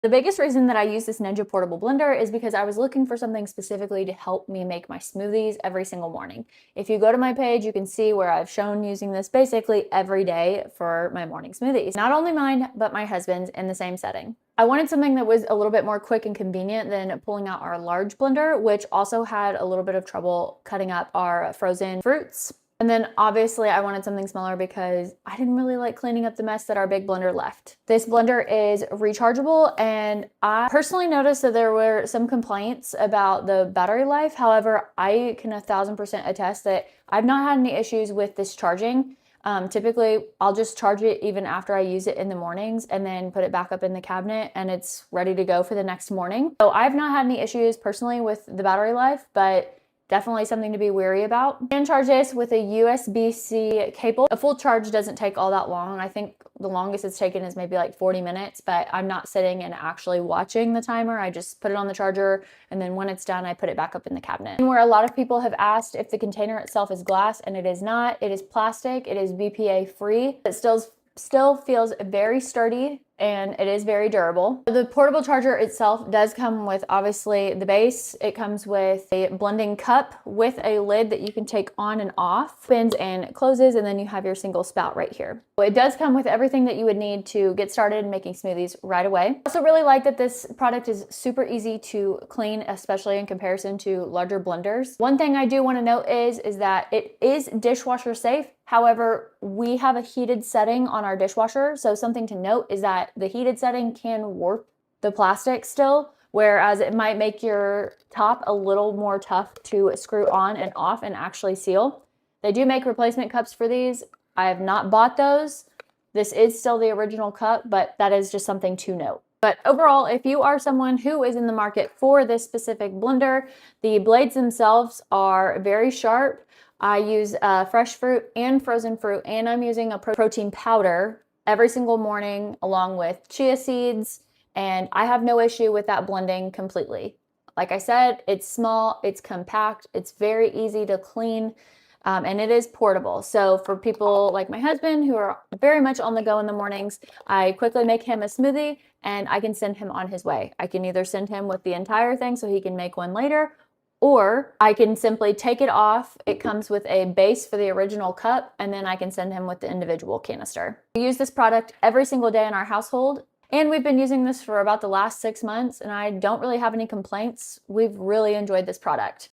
The biggest reason that I use this Ninja portable blender is because I was looking for something specifically to help me make my smoothies every single morning. If you go to my page, you can see where I've shown using this basically every day for my morning smoothies. Not only mine, but my husband's in the same setting. I wanted something that was a little bit more quick and convenient than pulling out our large blender, which also had a little bit of trouble cutting up our frozen fruits. And then obviously I wanted something smaller because I didn't really like cleaning up the mess that our big blender left. This blender is rechargeable, and I personally noticed that there were some complaints about the battery life. However, I can 1000% attest that I've not had any issues with this charging. Typically I'll just charge it even after I use it in the mornings and then put it back up in the cabinet and it's ready to go for the next morning. So I've not had any issues personally with the battery life, but definitely something to be wary about. You can charge this with a USB-C cable. A full charge doesn't take all that long. I think the longest it's taken is maybe like 40 minutes, but I'm not sitting and actually watching the timer. I just put it on the charger, and then when it's done, I put it back up in the cabinet. And where a lot of people have asked if the container itself is glass, and it is not. It is plastic. It is BPA free. It still feels very sturdy, and it is very durable. The portable charger itself does come with obviously the base. It comes with a blending cup with a lid that you can take on and off, opens and closes, and then you have your single spout right here. It does come with everything that you would need to get started making smoothies right away. I also really like that this product is super easy to clean, especially in comparison to larger blenders. One thing I do want to note is that it is dishwasher safe. However, we have a heated setting on our dishwasher, so something to note is that the heated setting can warp the plastic still, whereas it might make your top a little more tough to screw on and off and actually seal. They do make replacement cups for these. I have not bought those. This is still the original cup, but that is just something to note. But overall, if you are someone who is in the market for this specific blender, the blades themselves are very sharp. I use fresh fruit and frozen fruit, and I'm using a protein powder every single morning along with chia seeds, and I have no issue with that blending completely. Like I said, it's small, it's compact, it's very easy to clean, and it is portable. So for people like my husband who are very much on the go in the mornings, I quickly make him a smoothie and I can send him on his way. I can either send him with the entire thing so he can make one later, or I can simply take it off. It comes with a base for the original cup, and then I can send him with the individual canister. We use this product every single day in our household, and we've been using this for about the last 6 months, and I don't really have any complaints. We've really enjoyed this product.